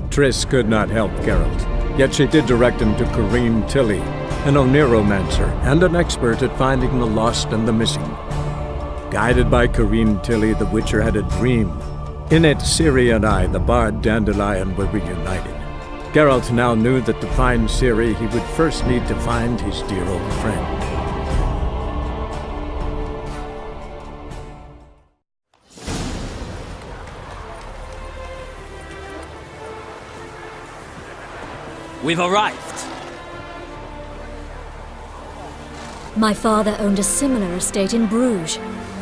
Triss could not help Geralt, yet she did direct him to Corrine Tilly, an Oniromancer and an expert at finding the lost and the missing. Guided by Corrine Tilly, the Witcher had a dream. In it, Ciri and I, the bard Dandelion, were reunited. Geralt now knew that to find Ciri, he would first need to find his dear old friend. We've arrived. My father owned a similar estate in Bruges.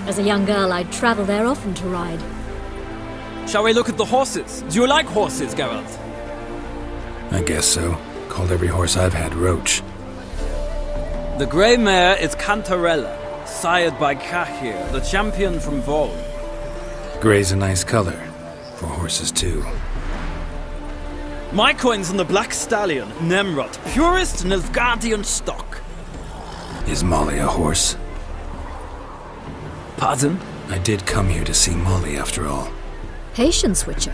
As a young girl, I'd travel there often to ride. Shall we look at the horses? Do you like horses, Geralt? I guess so. Called every horse I've had Roach. The grey mare is Cantarella, sired by Cahir, the champion from Vol. Grey's a nice color. For horses, too. My coin's on the black stallion, Nemrod, purest Nilfgaardian stock. Is Molly a horse? Pardon? I did come here to see Molly, after all. Patience, Witcher.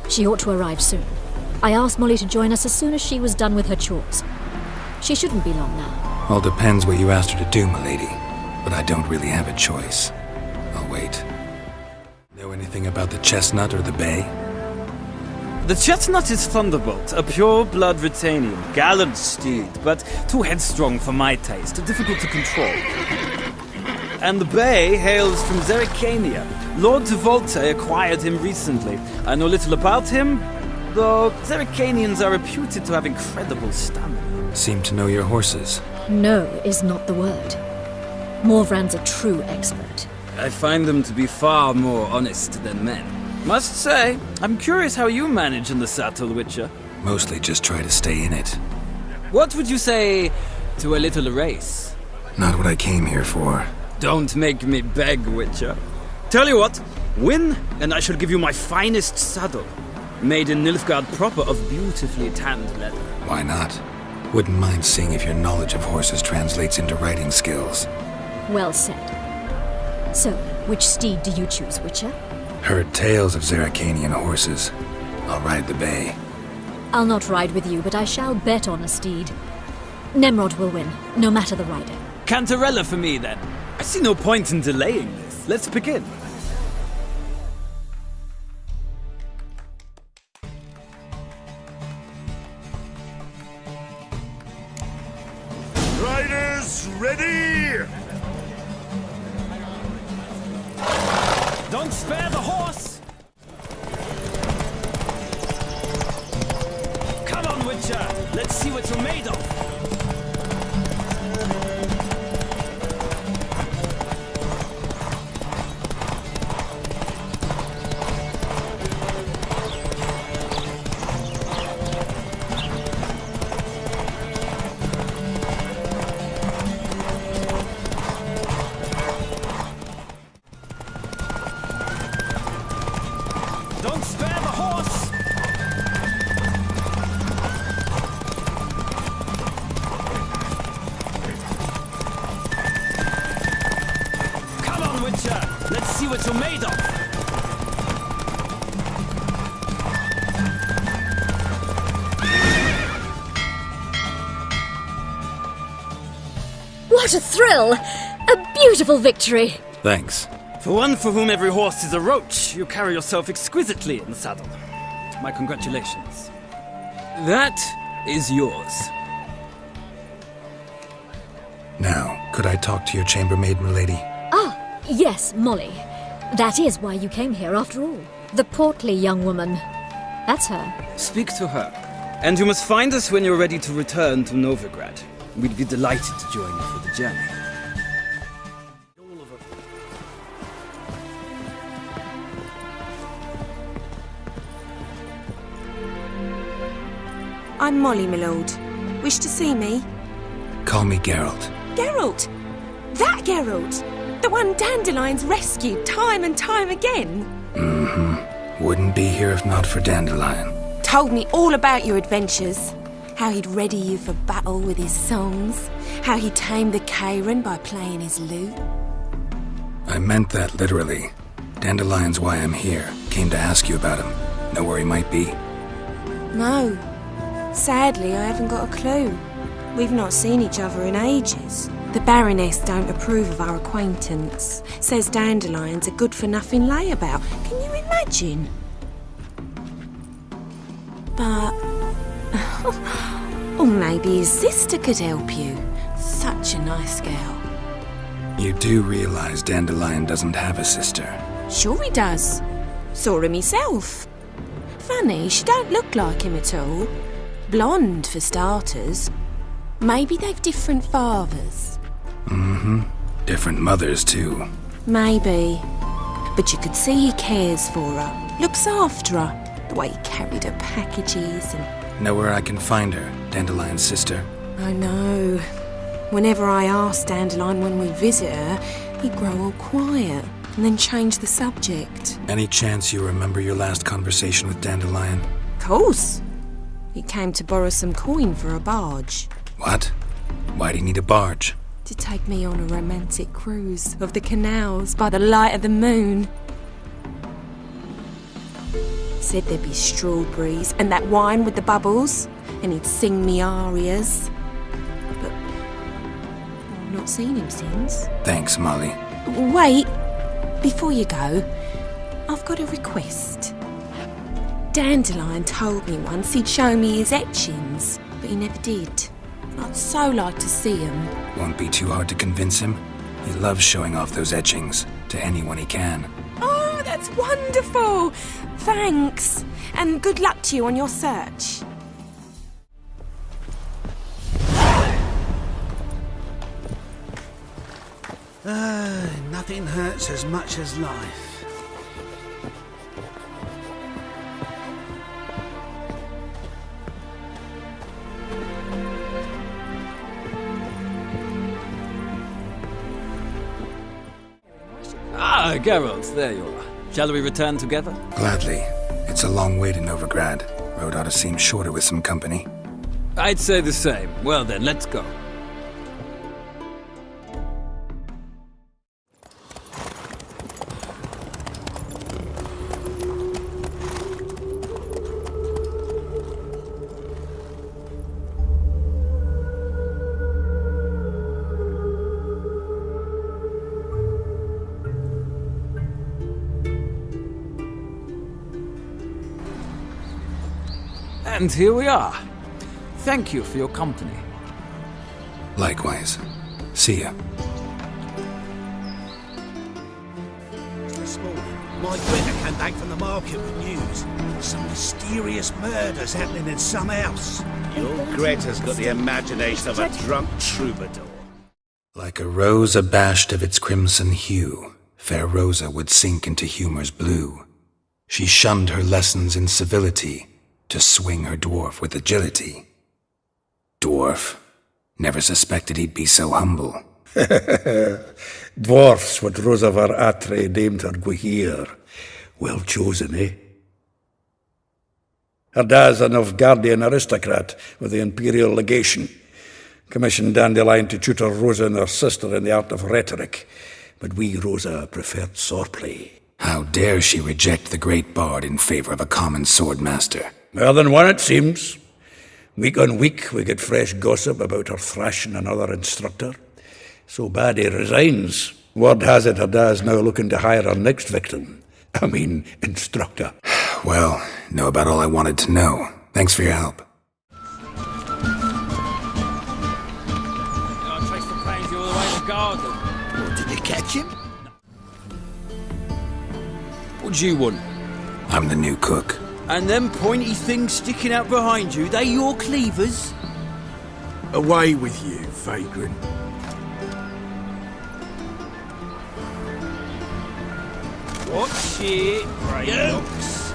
She ought to arrive soon. I asked Molly to join us as soon as she was done with her chores. She shouldn't be long now. All depends what you asked her to do, milady. But I don't really have a choice. I'll wait. Know anything about the chestnut or the bay? The chestnut is Thunderbolt, a pure-blood Retanian, gallant steed, but too headstrong for my taste, difficult to control. And the bay hails from Zerrikania. Lord de Volte acquired him recently. I know little about him, though Zerrikanians are reputed to have incredible stamina. Seem to know your horses. No is not the word. Morvrand's a true expert. I find them to be far more honest than men. Must say, I'm curious how you manage in the saddle, Witcher. Mostly just try to stay in it. What would you say to a little race? Not what I came here for. Don't make me beg, Witcher. Tell you what, win, and I shall give you my finest saddle. Made in Nilfgaard proper of beautifully tanned leather. Why not? Wouldn't mind seeing if your knowledge of horses translates into riding skills. Well said. So, which steed do you choose, Witcher? Heard tales of Zerrikanian horses. I'll ride the bay. I'll not ride with you, but I shall bet on a steed. Nemrod will win, no matter the rider. Cantarella for me, then. I see no point in delaying this. Let's begin. Riders, ready! Don't spare the horse! Come on, Witcher! Let's see what you're made of! Don't spare the horse! Come on, Witcher! Let's see what you're made of! What a thrill! A beautiful victory! Thanks. For one for whom every horse is a roach, you carry yourself exquisitely in the saddle. My congratulations. That is yours. Now, could I talk to your chambermaid, milady? Ah, yes, Molly. That is why you came here, after all. The portly young woman. That's her. Speak to her. And you must find us when you're ready to return to Novagrad. We'd be delighted to join you for the journey. I'm Molly, my lord. Wish to see me? Call me Geralt. Geralt! That Geralt! The one Dandelion's rescued time and time again. Mm-hmm. Wouldn't be here if not for Dandelion. Told me all about your adventures. How he'd ready you for battle with his songs. How he tamed the Kairan by playing his lute. I meant that literally. Dandelion's why I'm here. Came to ask you about him. Know where he might be? No. Sadly, I haven't got a clue. We've not seen each other in ages. The Baroness don't approve of our acquaintance. Says dandelions are good-for-nothing layabout. Can you imagine? But... or maybe his sister could help you. Such a nice girl. You do realize Dandelion doesn't have a sister. Sure he does. Saw him myself. Funny, she don't look like him at all. Blonde, for starters. Maybe they've different fathers. Different mothers, too. Maybe. But you could see he cares for her. Looks after her. The way he carried her packages and... Know where I can find her, Dandelion's sister? I know. Whenever I ask Dandelion when we visit her, he'd grow all quiet and then change the subject. Any chance you remember your last conversation with Dandelion? Course. He came to borrow some coin for a barge. What? Why'd he need a barge? To take me on a romantic cruise of the canals by the light of the moon. Said there'd be strawberries and that wine with the bubbles, and he'd sing me arias. But I've not seen him since. Thanks, Molly. Wait, before you go, I've got a request. Dandelion told me once he'd show me his etchings, but he never did. I'd so like to see him. Won't be too hard to convince him. He loves showing off those etchings to anyone he can. Oh, that's wonderful! Thanks, and good luck to you on your search. Nothing hurts as much as life. Ah, Geralt, there you are. Shall we return together? Gladly. It's a long way to Novagrad. Road ought to seem shorter with some company. I'd say the same. Well then, let's go. And here we are. Thank you for your company. Likewise. See ya. This morning, my Greta came back from the market with news. Some mysterious murders happening in some house. Your Greta's got the imagination of a drunk troubadour. Like a rose abashed of its crimson hue, fair Rosa would sink into humor's blue. She shunned her lessons in civility, to swing her dwarf with agility. Dwarf. Never suspected he'd be so humble. Dwarfs what Rosa var Atre deemed her Guihir. Well chosen, eh? Her dad's a Novagradian aristocrat with the imperial legation. Commissioned Dandelion to tutor Rosa and her sister in the art of rhetoric. But we, Rosa, preferred swordplay. How dare she reject the great bard in favor of a common swordmaster? More than one, it seems. Week on week, we get fresh gossip about her thrashing another instructor. So bad he resigns. Word has it her dad's now looking to hire her next victim. I mean, instructor. Well, know about all I wanted to know. Thanks for your help. I'll trace the crazy all the way to the garden. Did you catch him? What do you want? I'm the new cook. And them pointy things sticking out behind you, they your cleavers? Away with you, vagrant. Watch it, Yokes.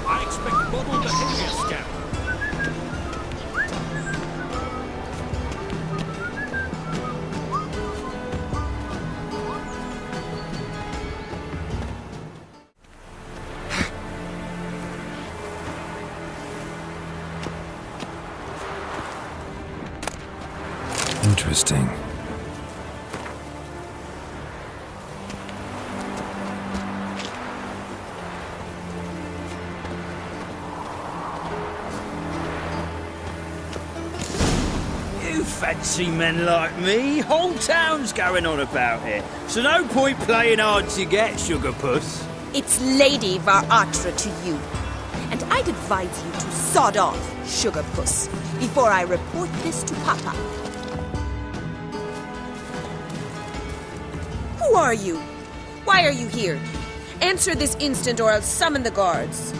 I expect bubble to hit you, scout. Interesting. fancy men like me. Whole town's going on about it. So no point playing hard to get, sugar puss. It's Lady Varatra to you. And I'd advise you to sod off, sugar puss, before I report this to Papa. Who are you? Why are you here? Answer this instant or I'll summon the guards.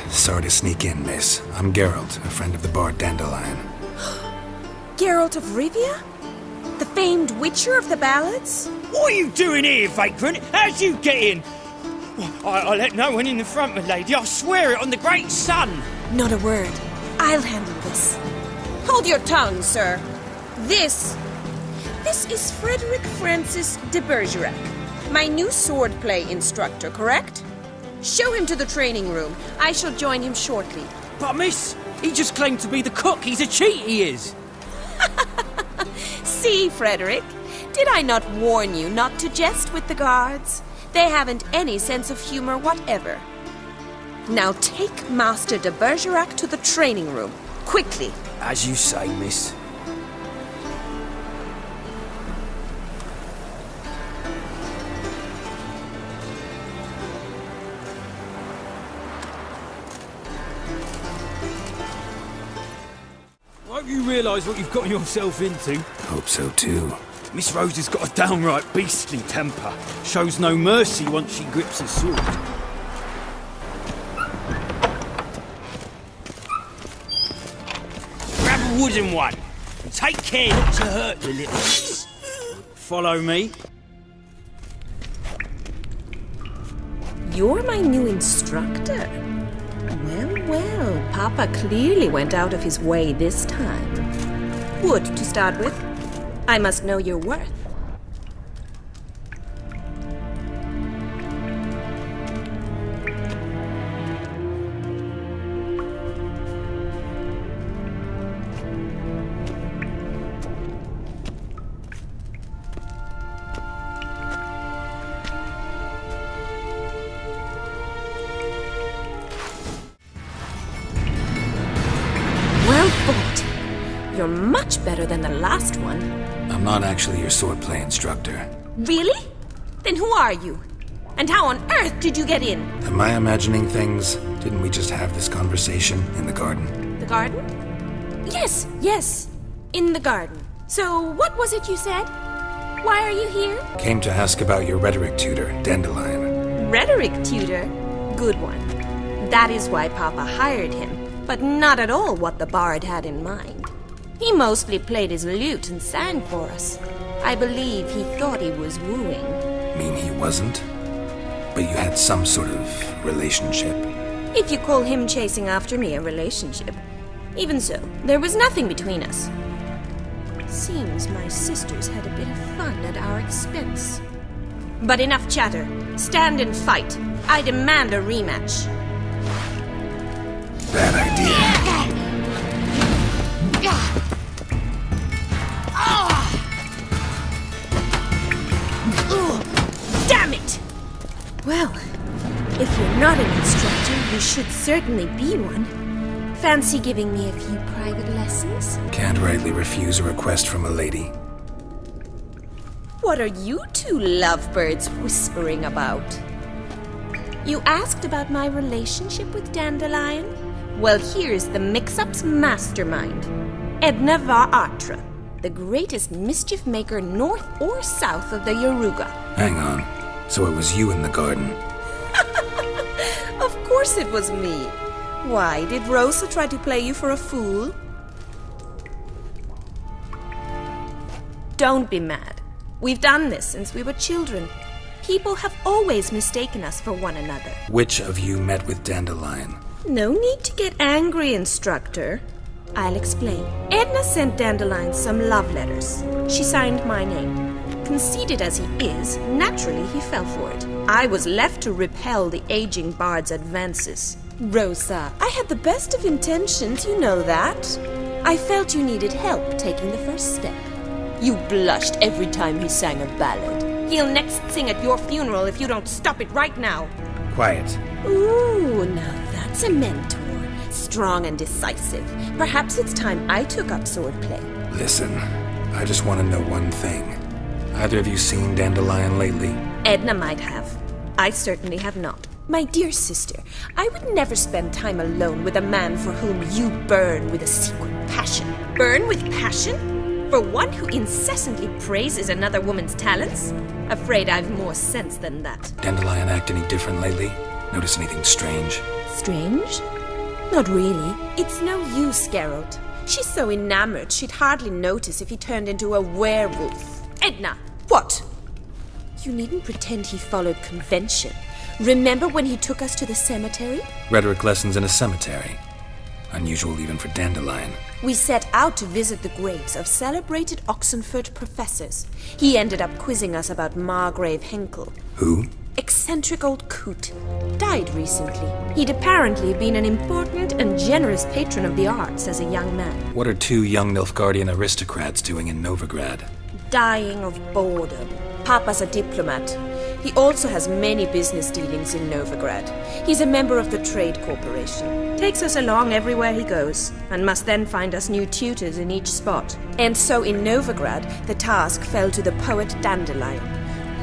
Sorry to sneak in, miss. I'm Geralt, a friend of the bard Dandelion. Geralt of Rivia? The famed witcher of the ballads? What are you doing here, vagrant? How'd you get in? I let no one in the front, my lady. I swear it on the great sun. Not a word. I'll handle this. Hold your tongue, sir. This is Frederick Francis de Bergerac, my new swordplay instructor, correct? Show him to the training room. I shall join him shortly. But miss, he just claimed to be the cook. He's a cheat, he is. See, Frederick, did I not warn you not to jest with the guards? They haven't any sense of humor whatever. Now take Master de Bergerac to the training room, quickly. As you say, miss. Won't you realise what you've gotten yourself into? Hope so too. Miss Rose has got a downright beastly temper. Shows no mercy once she grips a sword. Grab a wooden one. Take care not to hurt the little miss. Follow me. You're my new instructor? Well, Papa clearly went out of his way this time. Wood, to start with. I must know your worth. Well fought. You're much better than the last one. I'm not actually your swordplay instructor. Really? Then who are you? And how on earth did you get in? Am I imagining things? Didn't we just have this conversation in the garden? The garden? Yes. In the garden. So, what was it you said? Why are you here? Came to ask about your rhetoric tutor, Dandelion. Rhetoric tutor? Good one. That is why Papa hired him, but not at all what the bard had in mind. He mostly played his lute and sang for us. I believe he thought he was wooing. Mean he wasn't? But you had some sort of relationship? If you call him chasing after me a relationship. Even so, there was nothing between us. Seems my sisters had a bit of fun at our expense. But enough chatter. Stand and fight. I demand a rematch. Bad idea. Damn it! Well, if you're not an instructor, you should certainly be one. Fancy giving me a few private lessons? Can't rightly refuse a request from a lady. What are you two lovebirds whispering about? You asked about my relationship with Dandelion? Well, here's the mix-up's mastermind. Edna Varatra, the greatest mischief maker north or south of the Yaruga. Hang on. So it was you in the garden? Of course it was me. Why, did Rosa try to play you for a fool? Don't be mad. We've done this since we were children. People have always mistaken us for one another. Which of you met with Dandelion? No need to get angry, instructor. I'll explain. Edna sent Dandelion some love letters. She signed my name. Conceited as he is, naturally he fell for it. I was left to repel the aging bard's advances. Rosa, I had the best of intentions, you know that. I felt you needed help taking the first step. You blushed every time he sang a ballad. He'll next sing at your funeral if you don't stop it right now. Quiet. Ooh, now that's a mentor. Strong and decisive. Perhaps it's time I took up swordplay. Listen, I just want to know one thing. Either of you seen Dandelion lately? Edna might have. I certainly have not. My dear sister, I would never spend time alone with a man for whom you burn with a secret passion. Burn with passion? For one who incessantly praises another woman's talents? Afraid I've more sense than that. Dandelion act any different lately? Notice anything strange? Strange? Not really. It's no use, Geralt. She's so enamored she'd hardly notice if he turned into a werewolf. Edna! What? You needn't pretend he followed convention. Remember when he took us to the cemetery? Rhetoric lessons in a cemetery. Unusual even for Dandelion. We set out to visit the graves of celebrated Oxenford professors. He ended up quizzing us about Margrave Henkel. Who? Eccentric old coot. Died recently. He'd apparently been an important and generous patron of the arts as a young man. What are two young Nilfgaardian aristocrats doing in Novagrad? Dying of boredom. Papa's a diplomat. He also has many business dealings in Novagrad. He's a member of the Trade Corporation. Takes us along everywhere he goes, and must then find us new tutors in each spot. And so in Novagrad, the task fell to the poet Dandelion,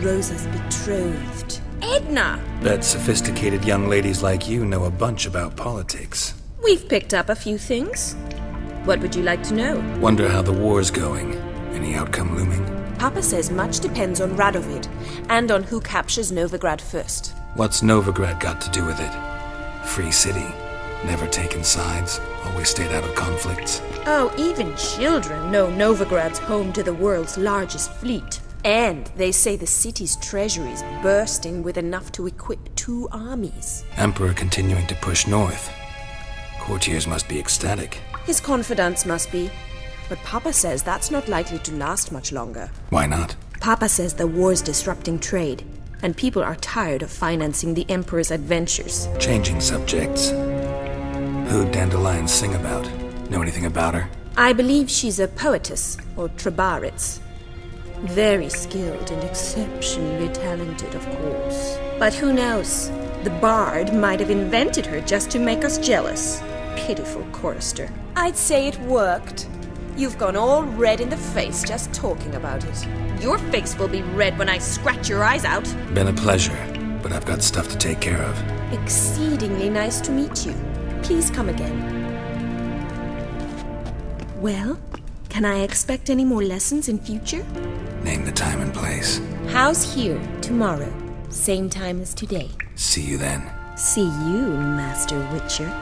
Rosa's betrothed. Edna! Bet sophisticated young ladies like you know a bunch about politics. We've picked up a few things. What would you like to know? Wonder how the war's going. Any outcome looming? Papa says much depends on Radovid, and on who captures Novagrad first. What's Novagrad got to do with it? Free city. Never taken sides. Always stayed out of conflicts. Oh, even children know Novagrad's home to the world's largest fleet. And they say the city's treasury's bursting with enough to equip 2 armies. Emperor continuing to push north. Courtiers must be ecstatic. His confidants must be. But Papa says that's not likely to last much longer. Why not? Papa says the war's disrupting trade, and people are tired of financing the Emperor's adventures. Changing subjects. Who'd Dandelion sing about? Know anything about her? I believe she's a poetess, or Trebaritz. Very skilled and exceptionally talented, of course. But who knows? The bard might have invented her just to make us jealous. Pitiful chorister. I'd say it worked. You've gone all red in the face just talking about it. Your face will be red when I scratch your eyes out. Been a pleasure, but I've got stuff to take care of. Exceedingly nice to meet you. Please come again. Well, can I expect any more lessons in future? Name the time and place. House here, tomorrow. Same time as today. See you then. See you, Master Witcher.